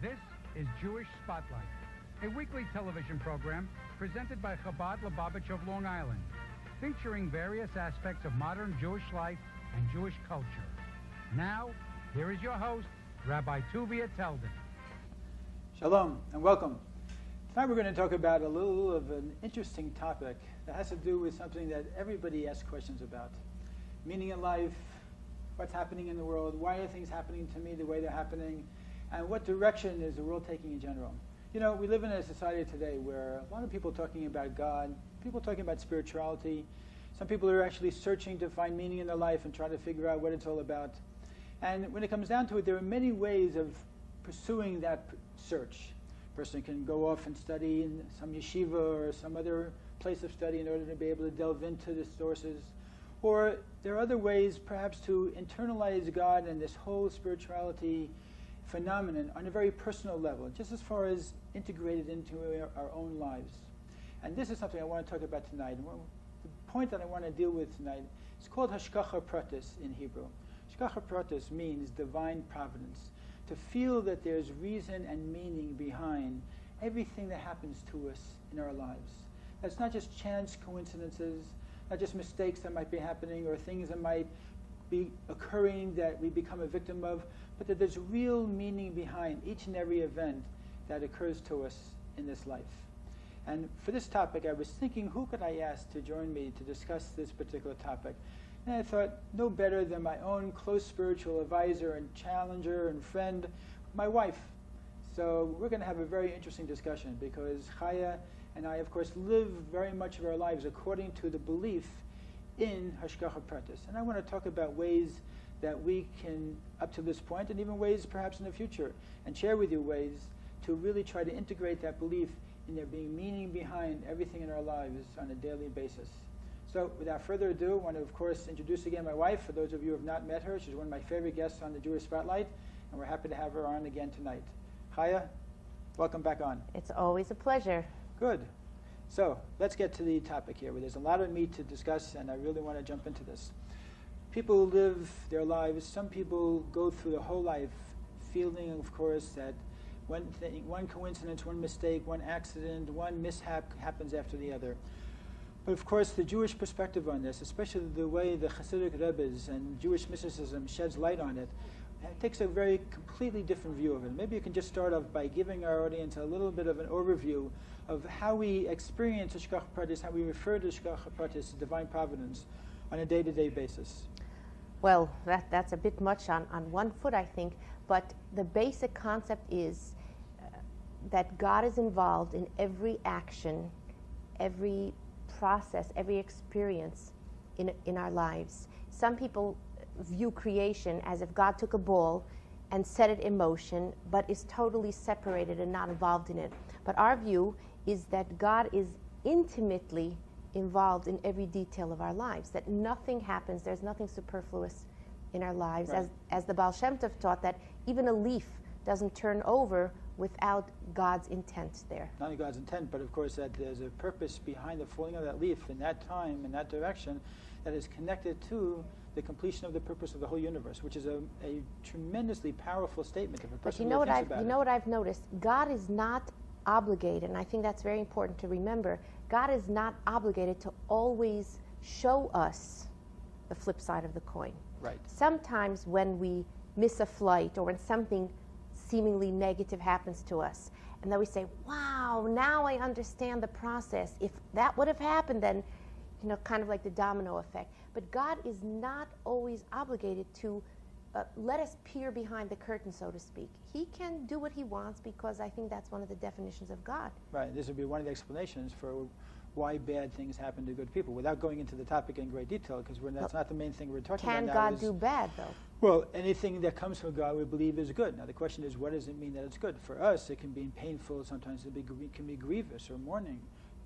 This is Jewish Spotlight, a weekly television program presented by Chabad Lubavitch of Long Island, featuring various aspects of modern Jewish life and Jewish culture. Now, here is your host, Rabbi Tuvia Teldin. Shalom and welcome. Tonight we're going to talk about a little of an interesting topic that has to do with something that everybody asks questions about. Meaning in life, what's happening in the world, why are things happening to me the way they're happening, and what direction is the world taking in general. You know, we live in a society today where a lot of people are talking about God, people are talking about spirituality. Some people are actually searching to find meaning in their life and trying to figure out what it's all about. And when it comes down to it, there are many ways of pursuing that search. A person can go off and study in some yeshiva or some other place of study in order to be able to delve into the sources. Or there are other ways perhaps to internalize God and this whole spirituality phenomenon on a very personal level, just as far as integrated into our own lives. And this is something I want to talk about tonight. And the point that I want to deal with tonight is called Hashgacha Pratis in Hebrew. Hashgacha Pratis means divine providence. To feel that there's reason and meaning behind everything that happens to us in our lives. That's not just chance coincidences, not just mistakes that might be happening or things that might be occurring that we become a victim of, but that there's real meaning behind each and every event that occurs to us in this life. And for this topic, I was thinking, who could I ask to join me to discuss this particular topic? And I thought, no better than my own close spiritual advisor and challenger and friend, my wife. So we're going to have a very interesting discussion because Chaya and I, of course, live very much of our lives according to the belief in Hashgacha Pratis. And I want to talk about ways that we can, up to this point, and even ways perhaps in the future, and share with you ways to really try to integrate that belief in there being meaning behind everything in our lives on a daily basis. So without further ado, I want to, of course, introduce again my wife. For those of you who have not met her, she's one of my favorite guests on the Jewish Spotlight, and we're happy to have her on again tonight. Chaya, welcome back on. It's always a pleasure. Good. So let's get to the topic here, where there's a lot of meat to discuss, and I really want to jump into this. People live their lives. Some people go through the whole life feeling, of course, that one coincidence, one mistake, one accident, one mishap happens after the other. But of course, the Jewish perspective on this, especially the way the Hasidic Rebbes and Jewish mysticism sheds light on it, takes a very completely different view of it. Maybe you can just start off by giving our audience a little bit of an overview of how we experience Hashgacha Pratis, how we refer to Hashgacha Pratis, divine providence, on a day-to-day basis. Well, that's a bit much on one foot, I think, but the basic concept is that God is involved in every action, every process, every experience in our lives. Some people view creation as if God took a ball and set it in motion, but is totally separated and not involved in it. But our view is that God is intimately involved in every detail of our lives, that nothing happens, there's nothing superfluous in our lives. Right. As the Baal Shem Tov taught, that even a leaf doesn't turn over without God's intent there. Not only God's intent, but of course that there's a purpose behind the falling of that leaf in that time, in that direction, that is connected to the completion of the purpose of the whole universe, which is a tremendously powerful statement if a person really thinks about it. You know what I've noticed? God is not obligated, and I think that's very important to remember, God is not obligated to always show us the flip side of the coin. Right. Sometimes when we miss a flight or when something seemingly negative happens to us, and then we say, wow, now I understand the process. If that would have happened, then, kind of like the domino effect. But God is not always obligated to let us peer behind the curtain, so to speak. He can do what he wants because I think that's one of the definitions of God. Right. This would be one of the explanations for why bad things happen to good people, without going into the topic in great detail, because that's not the main thing we're talking about now. Can God do bad, though? Well, anything that comes from God we believe is good. Now the question is, what does it mean that it's good? For us, it can be painful, sometimes it can be grievous or mourning.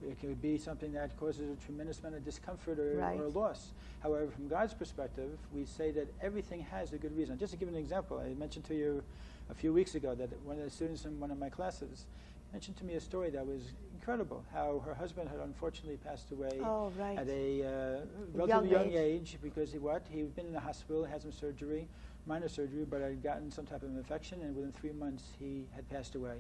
It could be something that causes a tremendous amount of discomfort or loss. However, from God's perspective, we say that everything has a good reason. Just to give an example, I mentioned to you a few weeks ago that one of the students in one of my classes mentioned to me a story that was incredible, how her husband had unfortunately passed away at a relatively young age because he'd been in the hospital, had some surgery, minor surgery, but had gotten some type of infection, and within 3 months he had passed away.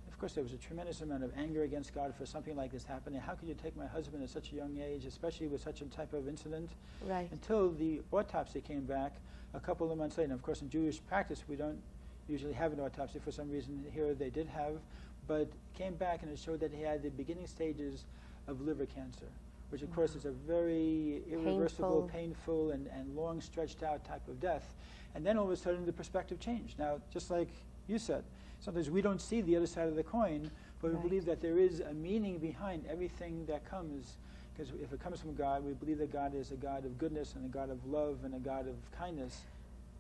Of course, there was a tremendous amount of anger against God for something like this happening. How could you take my husband at such a young age, especially with such a type of incident? Right. Until the autopsy came back a couple of months later. Of course, in Jewish practice, we don't usually have an autopsy. For some reason, here they did have, but it came back and it showed that he had the beginning stages of liver cancer, which of course is a very irreversible, painful and long stretched out type of death. And then all of a sudden the perspective changed. Now, just like you said, sometimes we don't see the other side of the coin, but we believe that there is a meaning behind everything that comes, because if it comes from God, we believe that God is a God of goodness and a God of love and a God of kindness.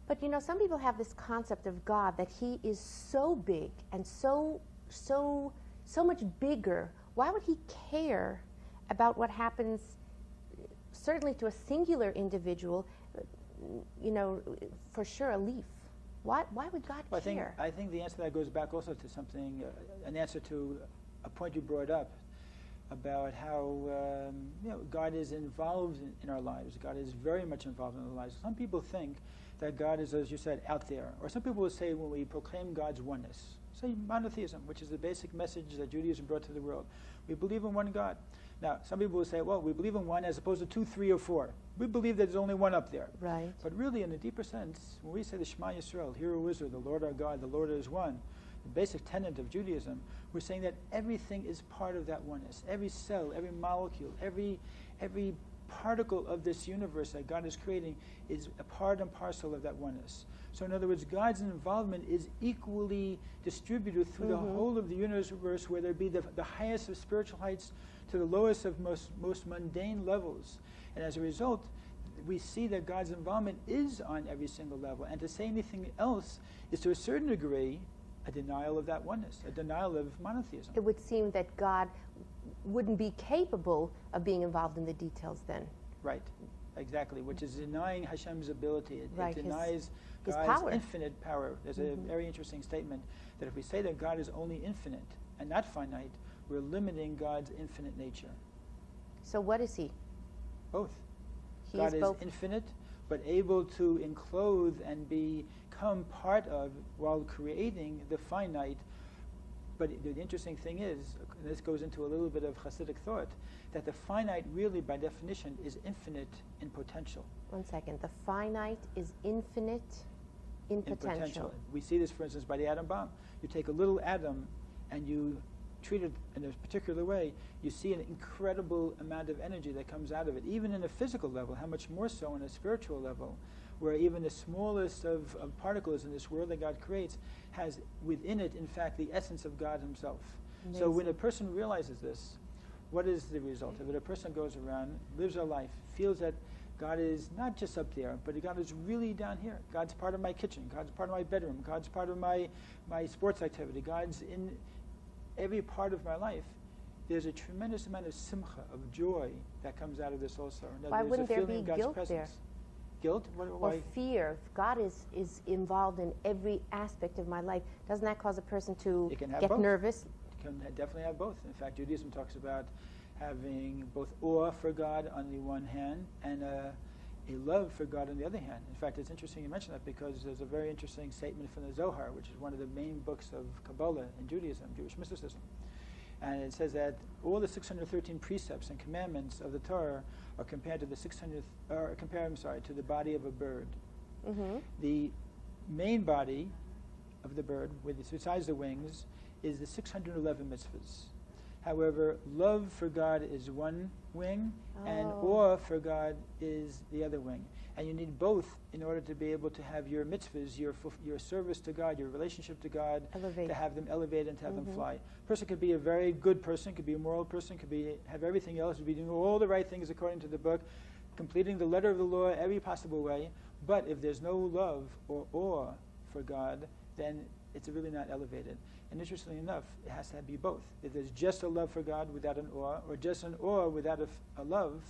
But you know, some people have this concept of God that he is so big and so much bigger. Why would he care about what happens, certainly to a singular individual, you know, for sure a leaf? Why would God care? I think the answer to that goes back also to something, an answer to a point you brought up about how God is involved in our lives. God is very much involved in our lives. Some people think that God is, as you said, out there. Or some people will say when we proclaim God's oneness, say monotheism, which is the basic message that Judaism brought to the world. We believe in one God. Now, some people will say, well, we believe in one as opposed to 2, 3, or 4. We believe that there's only one up there. Right. But really, in a deeper sense, when we say the Shema Yisrael, Hear, O Israel, the Lord our God, the Lord is one, the basic tenet of Judaism, we're saying that everything is part of that oneness. Every cell, every molecule, every particle of this universe that God is creating is a part and parcel of that oneness. So in other words, God's involvement is equally distributed through the whole of the universe, whether it be the highest of spiritual heights to the lowest of most mundane levels. And as a result, we see that God's involvement is on every single level. And to say anything else is to a certain degree a denial of that oneness, a denial of monotheism. It would seem that God wouldn't be capable of being involved in the details then. Right, exactly, which is denying Hashem's ability. It denies his God's power. infinite power. There's a very interesting statement that if we say that God is only infinite and not finite, we're limiting God's infinite nature. So what is he? Both. He God is both. infinite, but able to enclose and become part of, while creating the finite. But the interesting thing is, and this goes into a little bit of Hasidic thought, that the finite really, by definition, is infinite in potential. One second. The finite is infinite in potential. We see this, for instance, by the atom bomb. You take a little atom and you treat it in a particular way, you see an incredible amount of energy that comes out of it, even in a physical level, how much more so in a spiritual level, where even the smallest of particles in this world that God creates has within it, in fact, the essence of God himself. Amazing. So when a person realizes this, what is the result of it? A person goes around, lives a life, feels that God is not just up there, but God is really down here. God's part of my kitchen. God's part of my bedroom. God's part of my sports activity. God's in every part of my life. There's a tremendous amount of simcha, of joy, that comes out of this also. Why wouldn't there be guilt there? Guilt? Or fear. If God is involved in every aspect of my life, doesn't that cause a person to get nervous? It can definitely have both. In fact, Judaism talks about having both awe for God on the one hand and a love for God on the other hand. In fact, it's interesting you mention that because there's a very interesting statement from the Zohar, which is one of the main books of Kabbalah in Judaism, Jewish mysticism. And it says that all the 613 precepts and commandments of the Torah are compared to the to the body of a bird. Mm-hmm. The main body of the bird, besides the wings, is the 611 mitzvahs. However, love for God is one wing, and awe for God is the other wing. And you need both in order to be able to have your mitzvahs, your service to God, your relationship to God, to have them elevate and to have them fly. A person could be a very good person, could be a moral person, could have everything else, be doing all the right things according to the book, completing the letter of the law every possible way. But if there's no love or awe for God, then it's really not elevated. And interestingly enough, it has to be both. If there's just a love for God without an awe, or just an awe without a love,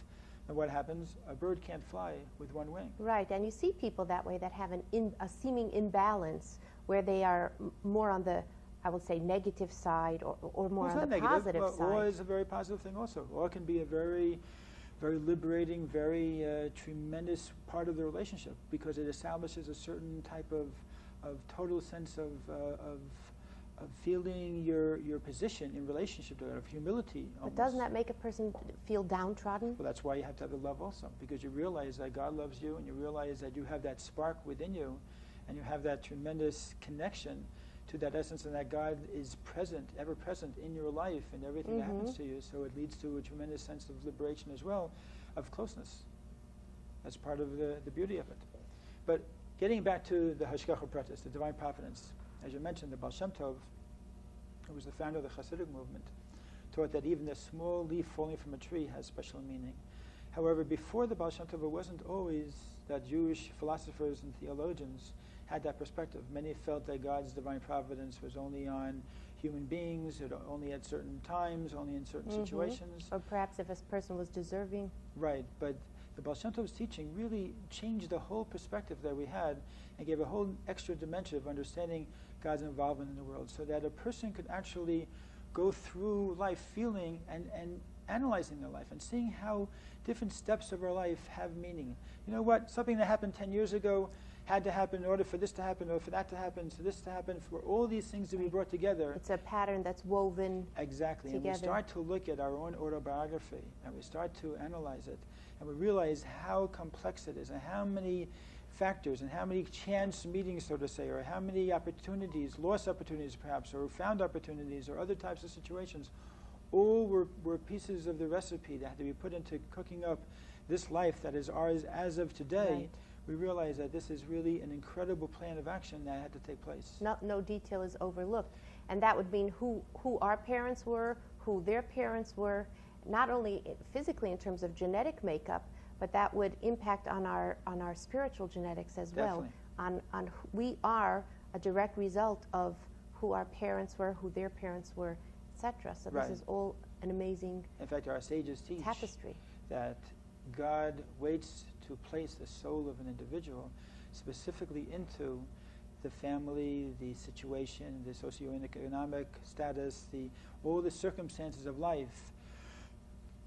then what happens? A bird can't fly with one wing. Right, and you see people that way that have a seeming imbalance where they are more on the, I would say, negative side or more on the positive side. Awe is a very positive thing also. Awe can be a very very liberating, very tremendous part of the relationship, because it establishes a certain type of total sense of feeling your position in relationship to it, of humility. But doesn't that make a person feel downtrodden? Well, that's why you have to have the love also, because you realize that God loves you, and you realize that you have that spark within you, and you have that tremendous connection to that essence, and that God is present, ever present in your life and everything that happens to you. So it leads to a tremendous sense of liberation as well, of closeness. That's part of the beauty of it. But getting back to the Hashgacha Pratis, the divine providence, as you mentioned, the Baal Shem Tov, who was the founder of the Hasidic movement, taught that even a small leaf falling from a tree has special meaning. However, before the Baal Shem Tov, it wasn't always that Jewish philosophers and theologians had that perspective. Many felt that God's divine providence was only on human beings, only at certain times, only in certain situations. Or perhaps if a person was deserving. Right, but the Baal Shem Tov's teaching really changed the whole perspective that we had and gave a whole extra dimension of understanding God's involvement in the world, so that a person could actually go through life feeling and analyzing their life and seeing how different steps of our life have meaning. You know what? Something that happened 10 years ago had to happen in order for this to happen, or for that to happen, for this to happen, for all these things to be brought together. It's a pattern that's woven exactly together. And we start to look at our own autobiography, and we start to analyze it, and we realize how complex it is, and how many factors, and how many chance meetings, so to say, or how many opportunities, lost opportunities perhaps, or found opportunities, or other types of situations, all were pieces of the recipe that had to be put into cooking up this life that is ours as of today. Right. We realize that this is really an incredible plan of action that had to take place. No detail is overlooked. And that would mean who our parents were, who their parents were, not only physically in terms of genetic makeup, but that would impact on our spiritual genetics as Definitely. well. We are a direct result of who our parents were, who their parents were, etc. So Right. this is all an amazing In fact, our sages teach tapestry. that God waits to place the soul of an individual specifically into the family, the situation, the socioeconomic status, all the circumstances of life,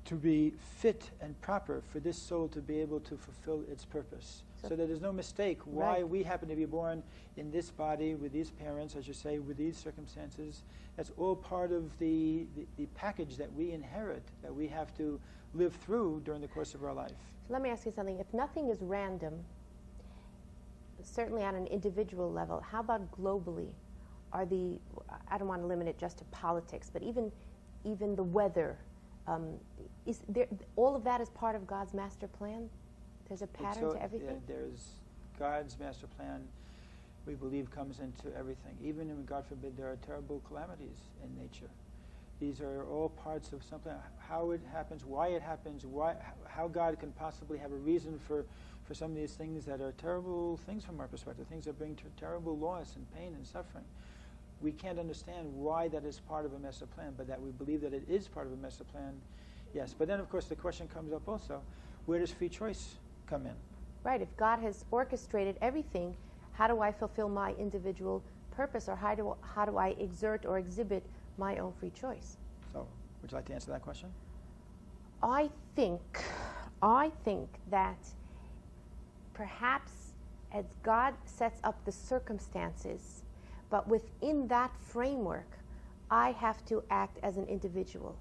to be fit and proper for this soul to be able to fulfill its purpose. So that there's no mistake why Right. we happen to be born in this body, with these parents, as you say, with these circumstances. That's all part of the package that we inherit, that we have to live through during the course of our life. So let me ask you something. If nothing is random, certainly on an individual level, how about globally? I don't want to limit it just to politics, but even the weather, is there, all of that is part of God's master plan? There's a pattern to everything? There's God's master plan, we believe, comes into everything. Even when, God forbid, there are terrible calamities in nature. These are all parts of something, how it happens, why it happens, how God can possibly have a reason for some of these things that are terrible things from our perspective, things that bring terrible loss and pain and suffering. We can't understand why that is part of a master plan, but that we believe that it is part of a master plan, yes. But then, of course, the question comes up also, where does free choice come in? Right. If God has orchestrated everything, how do I fulfill my individual purpose, or how do I exert or exhibit my own free choice? So, would you like to answer that question? I think that perhaps as God sets up the circumstances, but within that framework, I have to act as an individual.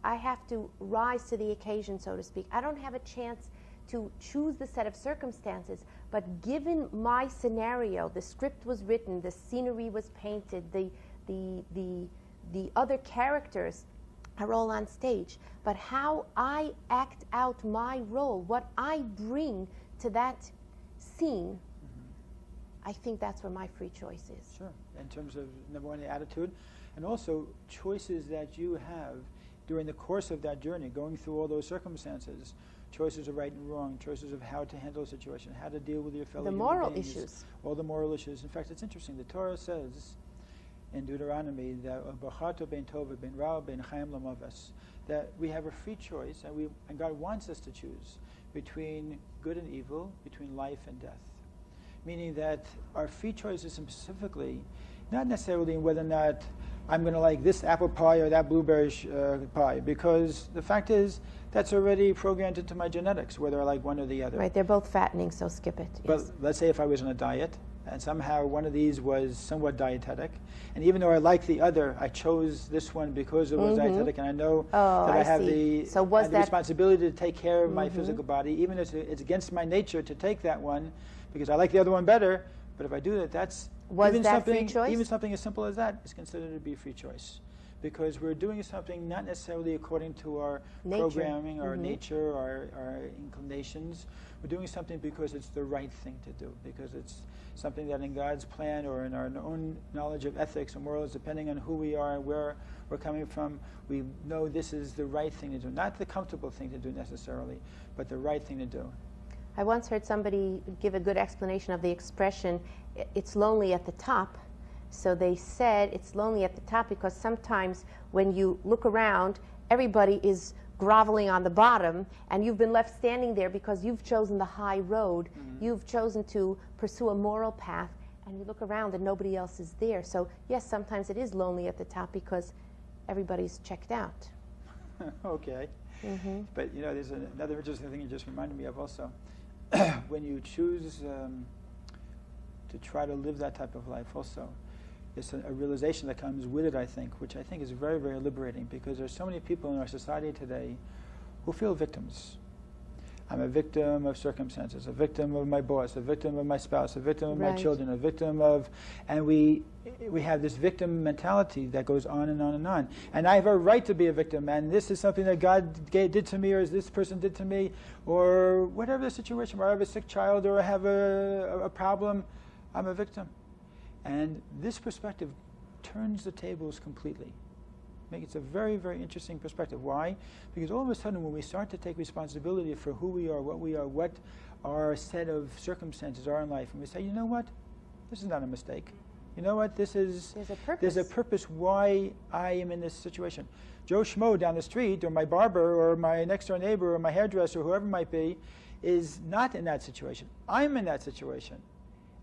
I have to rise to the occasion, so to speak. I don't have a chance to choose the set of circumstances, but given my scenario, the script was written, the scenery was painted, the other characters are all on stage, but how I act out my role, what I bring to that scene, I think that's where my free choice is. Sure. In terms of, number one, the attitude, and also choices that you have during the course of that journey, going through all those circumstances, choices of right and wrong, choices of how to handle a situation, how to deal with your fellow The human moral beings, issues. all the moral issues. In fact, it's interesting. The Torah says in Deuteronomy that that we have a free choice, and God wants us to choose between good and evil, between life and death. Meaning that our free choice is specifically not necessarily in whether or not I'm going to like this apple pie or that blueberry pie, because the fact is that's already programmed into my genetics, whether I like one or the other. Right, they're both fattening, so skip it. But Yes. let's say if I was on a diet, and somehow one of these was somewhat dietetic, and even though I like the other, I chose this one because it was dietetic, and I know that I have see. the, So was the that responsibility to take care of my physical body, even if it's against my nature to take that one, because I like the other one better. But if I do that, that's Was even that free something, choice? even something as simple as that is considered to be free choice, because we're doing something not necessarily according to our Nature. programming, our nature, our inclinations. We're doing something because it's the right thing to do, because it's something that in God's plan or in our own knowledge of ethics and morals, depending on who we are and where we're coming from, we know this is the right thing to do. Not the comfortable thing to do necessarily, but the right thing to do. I once heard somebody give a good explanation of the expression, it's lonely at the top. So they said it's lonely at the top because sometimes when you look around, everybody is groveling on the bottom, and you've been left standing there because you've chosen the high road. You've chosen to pursue a moral path, and you look around and nobody else is there. So yes, sometimes it is lonely at the top because everybody's checked out. Okay. But there's another interesting thing you just reminded me of also. When you choose to try to live that type of life also, it's a realization that comes with it, I think, which I think is very, very liberating, because there's so many people in our society today who feel victims. I'm a victim of circumstances, a victim of my boss, a victim of my spouse, a victim of my children, a victim of, and we have this victim mentality that goes on and on and on. And I have a right to be a victim, and this is something that God did to me, or this person did to me, or whatever the situation, or I have a sick child, or I have a problem, I'm a victim. And this perspective turns the tables completely. It's a very, very interesting perspective. Why? Because all of a sudden when we start to take responsibility for who we are, what our set of circumstances are in life, and we say, you know what, this is not a mistake. You know what, there's a purpose why I am in this situation. Joe Schmo down the street, or my barber, or my next door neighbor, or my hairdresser, whoever it might be, is not in that situation. I'm in that situation.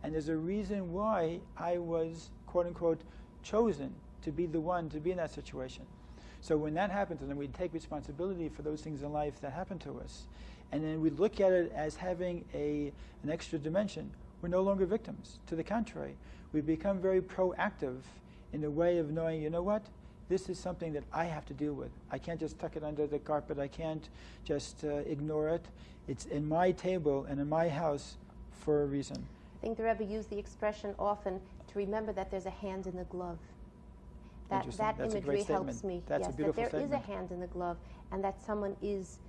And there's a reason why I was, quote unquote, chosen to be the one to be in that situation. So when that happens, and then we take responsibility for those things in life that happen to us, and then we look at it as having an extra dimension, we're no longer victims. To the contrary, we become very proactive in the way of knowing, you know what, this is something that I have to deal with. I can't just tuck it under the carpet. I can't just ignore it. It's in my table and in my house for a reason. I think the Rebbe used the expression often to remember that there's a hand in the glove. That That's imagery helps me. That's a beautiful that there statement. is a hand in the glove, and that someone is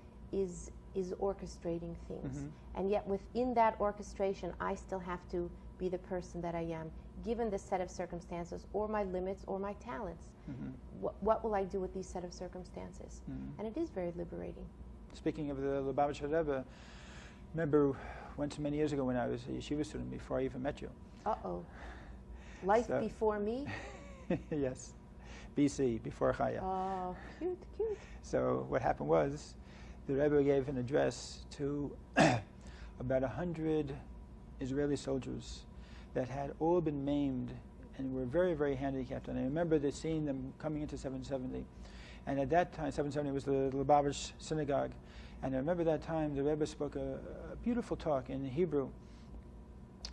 orchestrating things. And yet within that orchestration, I still have to be the person that I am, given this set of circumstances, or my limits, or my talents. What will I do with these set of circumstances? And it is very liberating. Speaking of the Lubavitcher Rebbe, remember once many years ago when I was a yeshiva student, before I even met you. Uh-oh. Life before me? Yes. BC, before Chaya. Oh, cute. So what happened was, the Rebbe gave an address to about 100 Israeli soldiers that had all been maimed and were very, very handicapped. And I remember seeing them coming into 770. And at that time, 770 was the Lubavitch synagogue. And I remember that time the Rebbe spoke a beautiful talk in Hebrew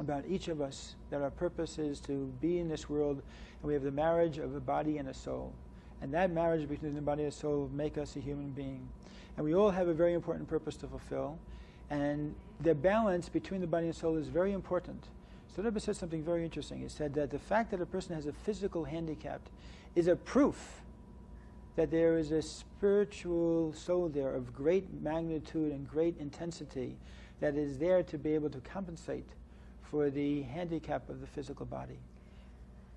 about each of us, that our purpose is to be in this world, and we have the marriage of a body and a soul. And that marriage between the body and the soul make us a human being. And we all have a very important purpose to fulfill. And the balance between the body and soul is very important. So the Rebbe said something very interesting. He said that the fact that a person has a physical handicap is a proof that there is a spiritual soul there of great magnitude and great intensity that is there to be able to compensate for the handicap of the physical body.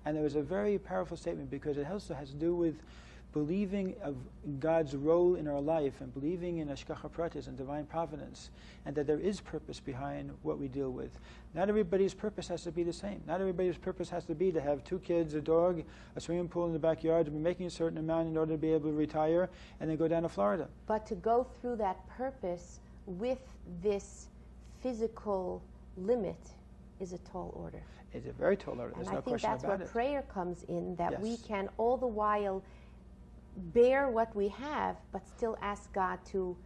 And there was a very powerful statement, because it also has to do with believing of God's role in our life, and believing in Hashgacha Pratis and divine providence, and that there is purpose behind what we deal with. Not everybody's purpose has to be the same. Not everybody's purpose has to be to have 2 kids, a dog, a swimming pool in the backyard, to be making a certain amount in order to be able to retire and then go down to Florida. But to go through that purpose with this physical limit is a tall order. It's a very tall order. There's And no question I think about that's it. where prayer comes in, that we Yes. can all the while bear what we have, but still ask God to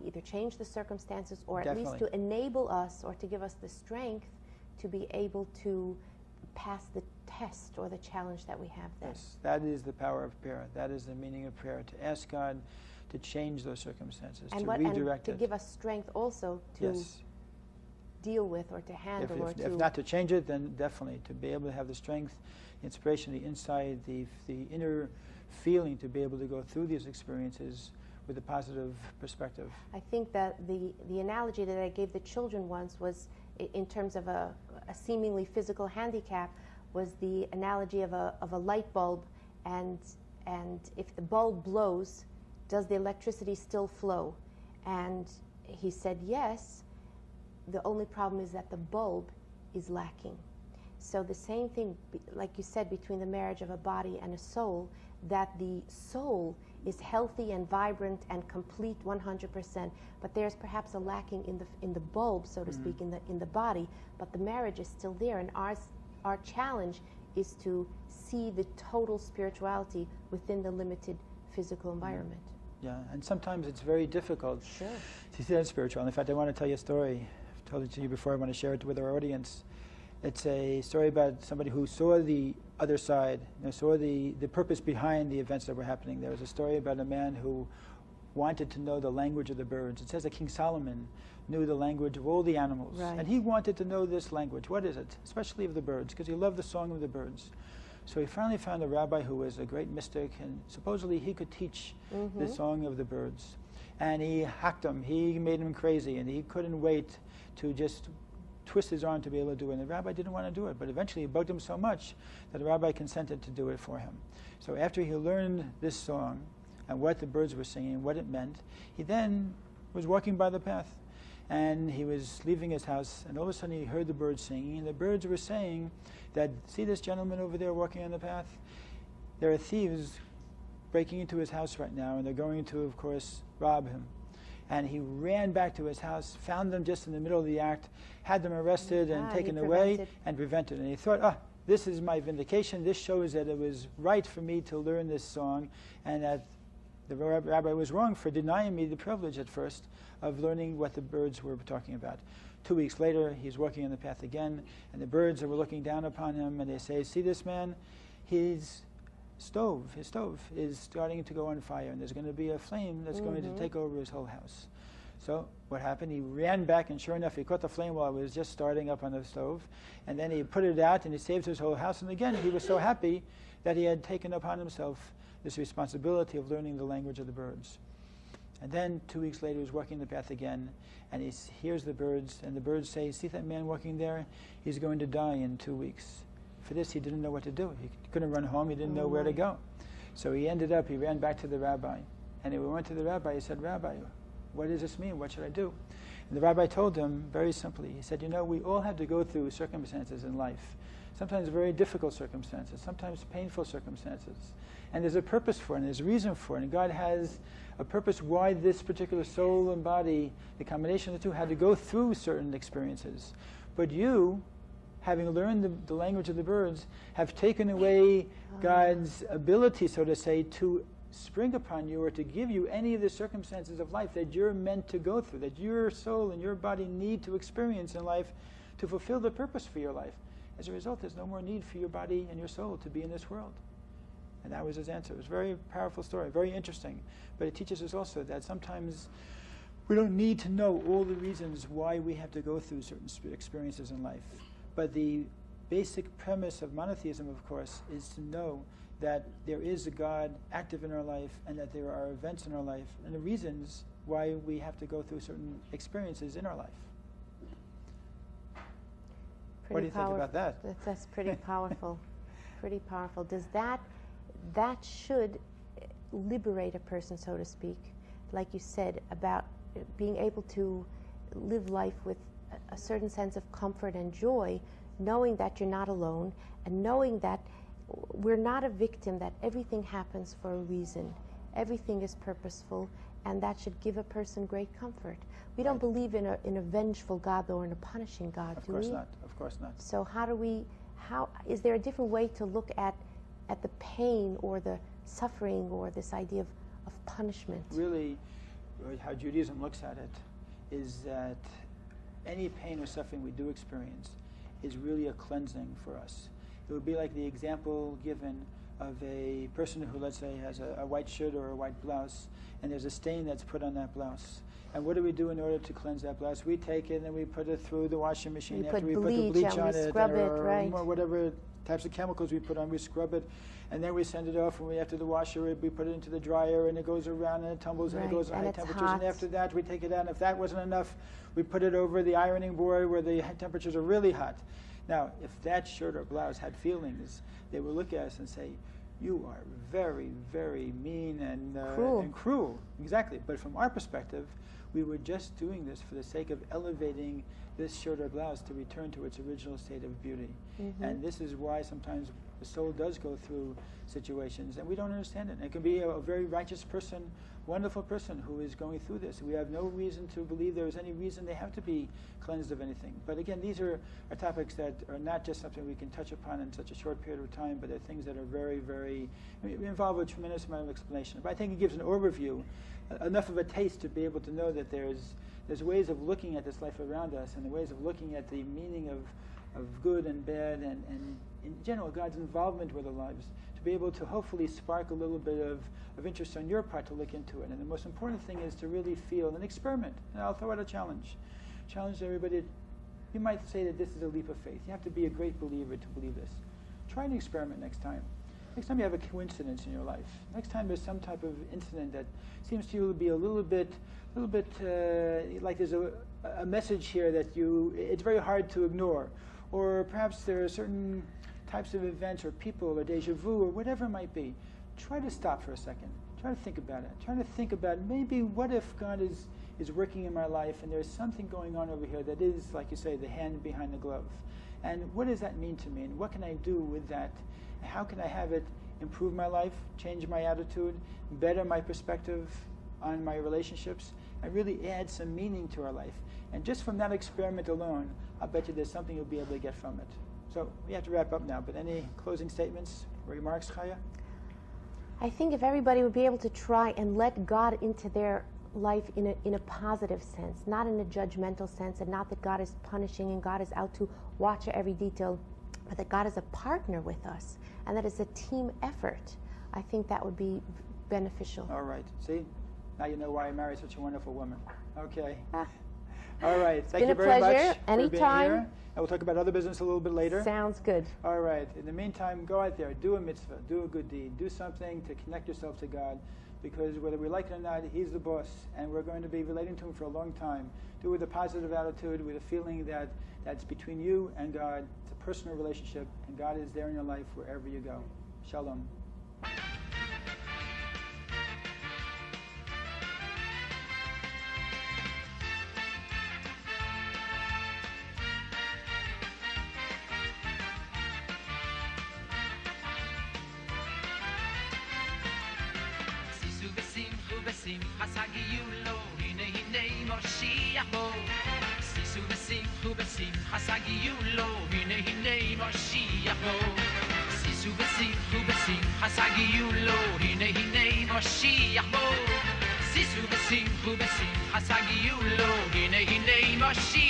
either change the circumstances or at least Definitely. to enable us or to give us the strength to be able to pass the test or the challenge that we have then. Yes, that is the power of prayer. That is the meaning of prayer, to ask God to change those circumstances, And to what, redirect and to it. give us strength also to Yes. deal with or to handle or If to... not to change it, then definitely to be able to have the strength, the inspiration, the insight, the inner feeling to be able to go through these experiences with a positive perspective. I think that the analogy that I gave the children once was, in terms of a seemingly physical handicap, was the analogy of a light bulb, and if the bulb blows, does the electricity still flow? And he said yes. The only problem is that the bulb is lacking. So the same thing, like you said, between the marriage of a body and a soul, that the soul is healthy and vibrant and complete 100%, but there's perhaps a lacking in the bulb, so to speak, in the body, but the marriage is still there, and our challenge is to see the total spirituality within the limited physical environment. Yeah, and sometimes it's very difficult Sure. to see that spiritual. In fact, I want to tell you a story. I've told it to you before. I want to share it with our audience. It's a story about somebody who saw the other side, saw the purpose behind the events that were happening. There was a story about a man who wanted to know the language of the birds. It says that King Solomon knew the language of all the animals. Right. And he wanted to know this language. What is it? Especially of the birds, because he loved the song of the birds. So he finally found a rabbi who was a great mystic, and supposedly he could teach the song of the birds. And he hacked him. He made him crazy, and he couldn't wait to just twist his arm to be able to do it. And the rabbi didn't want to do it, but eventually it bugged him so much that the rabbi consented to do it for him. So after he learned this song and what the birds were singing, what it meant, he then was walking by the path. And he was leaving his house, and all of a sudden he heard the birds singing, and the birds were saying that, see this gentleman over there walking on the path? There are thieves breaking into his house right now, and they're going to, of course, rob him. And he ran back to his house, found them just in the middle of the act, had them arrested and taken away and prevented. And he thought, this is my vindication. This shows that it was right for me to learn this song, and that the rabbi was wrong for denying me the privilege at first of learning what the birds were talking about. 2 weeks later, he's walking on the path again, and the birds were looking down upon him, and they say, see this man? His stove is starting to go on fire, and there's going to be a flame that's going to take over his whole house. So what happened? He ran back, and sure enough, he caught the flame while it was just starting up on the stove, and then he put it out, and he saved his whole house. And again, he was so happy that he had taken upon himself this responsibility of learning the language of the birds. And then 2 weeks later, he was walking the path again, and he hears the birds, and the birds say, see that man walking there? He's going to die in 2 weeks. For this, he didn't know what to do. He couldn't run home. He didn't know where to go. So he ran back to the rabbi. And he went to the rabbi. He said, Rabbi, what does this mean? What should I do? And the rabbi told him very simply. He said, we all have to go through circumstances in life. Sometimes very difficult circumstances, sometimes painful circumstances. And there's a purpose for it, and there's a reason for it. And God has a purpose why this particular soul and body, the combination of the two, had to go through certain experiences. But you, having learned the language of the birds, have taken away God's ability, so to say, to spring upon you or to give you any of the circumstances of life that you're meant to go through, that your soul and your body need to experience in life to fulfill the purpose for your life. As a result, there's no more need for your body and your soul to be in this world. And that was his answer. It was a very powerful story, very interesting. But it teaches us also that sometimes we don't need to know all the reasons why we have to go through certain experiences in life. But the basic premise of monotheism, of course, is to know that there is a God active in our life, and that there are events in our life and the reasons why we have to go through certain experiences in our life. What do you think about that? That's pretty powerful. Pretty powerful. Does that should liberate a person, so to speak, like you said, about being able to live life with a certain sense of comfort and joy, knowing that you're not alone, and knowing that we're not a victim, that everything happens for a reason. Everything is purposeful, and that should give a person great comfort. We don't believe in a vengeful God, though, or in a punishing God, do we? Of course not. Of course not. So how is there a different way to look at the pain or the suffering or this idea of punishment? Really, how Judaism looks at it is that any pain or suffering we do experience is really a cleansing for us. It would be like the example given of a person who, let's say, has a white shirt or a white blouse, and there's a stain that's put on that blouse. And what do we do in order to cleanse that blouse? We take it and we put it through the washing machine. We After put we put the bleach bleach and on we it, scrub it, or right. whatever types of chemicals we put on, we scrub it, and then we send it off. And after the washer, we put it into the dryer, and it goes around and it tumbles and it Right, goes at and high it's temperatures. hot. And after that, we take it out. And if that wasn't enough, we put it over the ironing board where the temperatures are really hot. Now, if that shirt or blouse had feelings, they would look at us and say, "You are very, very mean and Cruel. and cruel." Exactly. But from our perspective, we were just doing this for the sake of elevating this shirt or blouse to return to its original state of beauty. Mm-hmm. And this is why sometimes the soul does go through situations, and we don't understand it. And it can be a very righteous person, wonderful person who is going through this. We have no reason to believe there is any reason they have to be cleansed of anything. But again, these are topics that are not just something we can touch upon in such a short period of time, but they're things that are very, very, involve a tremendous amount of explanation. But I think it gives an overview, enough of a taste to be able to know that there's ways of looking at this life around us, and the ways of looking at the meaning of good and bad, and in general God's involvement with our lives, to be able to hopefully spark a little bit of interest on your part to look into it. And the most important thing is to really feel and experiment. And I'll throw out a challenge to everybody. You might say that this is a leap of faith. You have to be a great believer to believe this. Try an experiment next time. Next time you have a coincidence in your life. Next time there's some type of incident that seems to you to be a little bit like there's a message here that it's very hard to ignore. Or perhaps there are certain types of events or people or deja vu or whatever it might be. Try to stop for a second. Try to think about it. Try to think about maybe what if God is working in my life and there's something going on over here that is, like you say, the hand behind the glove. And what does that mean to me? And what can I do with that? How can I have it improve my life, change my attitude, better my perspective on my relationships, and really add some meaning to our life? And just from that experiment alone, I'll bet you there's something you'll be able to get from it. So we have to wrap up now, but any closing statements or remarks, Chaya? I think if everybody would be able to try and let God into their life in a positive sense, not in a judgmental sense, and not that God is punishing and God is out to watch every detail, but that God is a partner with us and that it's a team effort, I think that would be beneficial. All right. See? Now you know why I married such a wonderful woman. Okay. All right. Thank you very much for being here. And we'll talk about other business a little bit later. Sounds good. All right. In the meantime, go out there, do a mitzvah, do a good deed, do something to connect yourself to God, because whether we like it or not, He's the boss, and we're going to be relating to Him for a long time. Do it with a positive attitude, with a feeling that that's between you and God. It's a personal relationship, and God is there in your life wherever you go. Shalom. Hine Moshiach